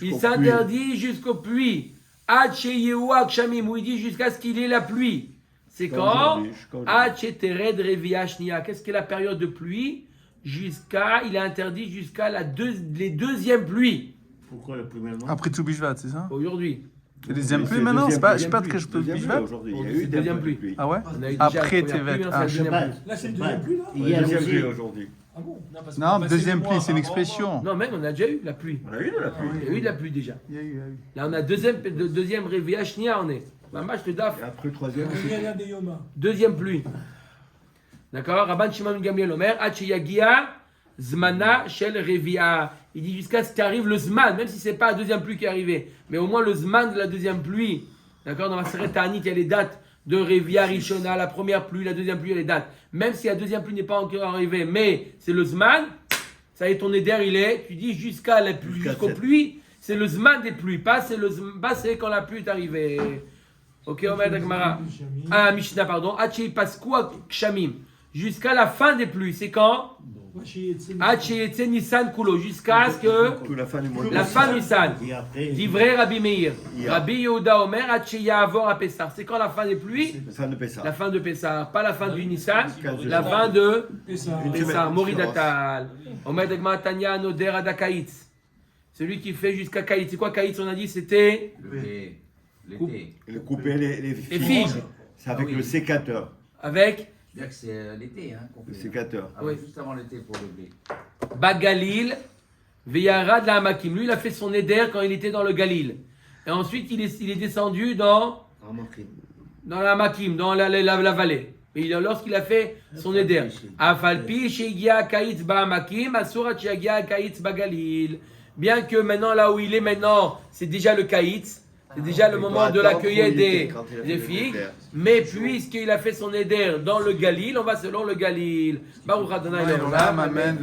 Il s'interdit jusqu'aux pluies. Ad Sheyehu Akshamim, où il dit jusqu'à ce qu'il ait la pluie. C'est quand Ad Shetered Revia Shnia. Qu'est-ce qu'est la période de pluie? Il est interdit jusqu'à les deuxièmes pluies. Pourquoi le premier nom Après tout Bishvat, c'est ça? Aujourd'hui. C'est deuxième pluie maintenant? C'est pas que je peux Deuxième Bishvat? aujourd'hui. Il y a C'est eu deuxième des pluie. Ah ouais? On a eu déjà Après la première Tevet. pluie, Ah, la deuxième pluie. Là, c'est le deuxième pluie, là. Hier Deuxième aussi. pluie aujourd'hui. Ah bon? Parce qu'on Non, va passer deuxième le pluie, mois c'est une avant, expression. Non, même on a déjà eu la pluie. On a eu de la pluie. Il y a eu de la pluie déjà. Il y a eu. Là, on a deuxième réveil Shnia, on est. Maman, je te daf. Et après, le troisième, Il y c'est. a des Yoma. Deuxième pluie. D'accord? Rabban Shimon Gamliel Omer, Hachi Yagia, Zmana shel revia. Il dit jusqu'à ce qu'arrive le Zman, même si c'est pas la deuxième pluie qui est arrivée, mais au moins le Zman de la deuxième pluie. D'accord, dans la Seret Ta'anit, il y a les dates de Revia Rishona, la première pluie, la deuxième pluie, il y a les dates. Même si la deuxième pluie n'est pas encore arrivée, mais c'est le Zman, ça y est, ton éder, il est, tu dis jusqu'à la pluie, jusqu'aux pluies, c'est le Zman des pluies, pas c'est quand la pluie est arrivée. Ok, on va être Gemara. Ah, Mishnah, pardon. Hachi Paskua Kshamim. Jusqu'à la fin des pluies, c'est quand? Hachi Nissan Kulo, jusqu'à ce que Tout la fin du mois. la fin Nissan. Et après, Divrei Rabbi Meir. Rabbi Yehuda Omer, Hachi Ya'avor à Pessah. C'est quand la fin des pluies? La fin de Pessah. La fin de Pessah, pas la fin du Nissan, 15 la fin de Et ça, Pessah, Moridatal. Omer Degma Tanya Noder Adakaitz. Celui qui fait jusqu'à Kaitz. C'est quoi Kaitz? On a dit c'était L'été. Le couper les figues. C'est avec Ah oui. le sécateur. avec Bien que c'est l'été, hein, qu'on Le fait. sécateur. Ah, Oui. Juste avant l'été pour le blé. Bagalil, Veyarad la Hamakim. Lui, il a fait son éder quand il était dans le Galil. Et ensuite, il est descendu dans la Hamakim, dans la vallée. Et lorsqu'il a fait son éder, Afalpi, Shegia Kaitz Ba Hamakim, Asurat Shegia Kaitz Bagalil. Bien que maintenant, là où il est maintenant, c'est déjà le Kaitz. C'est déjà le moment de la cueillette des figues. Mais puisqu'il a fait son éder dans le Galil, on va selon le Galil. Baruch Adonai Leolam. Amen.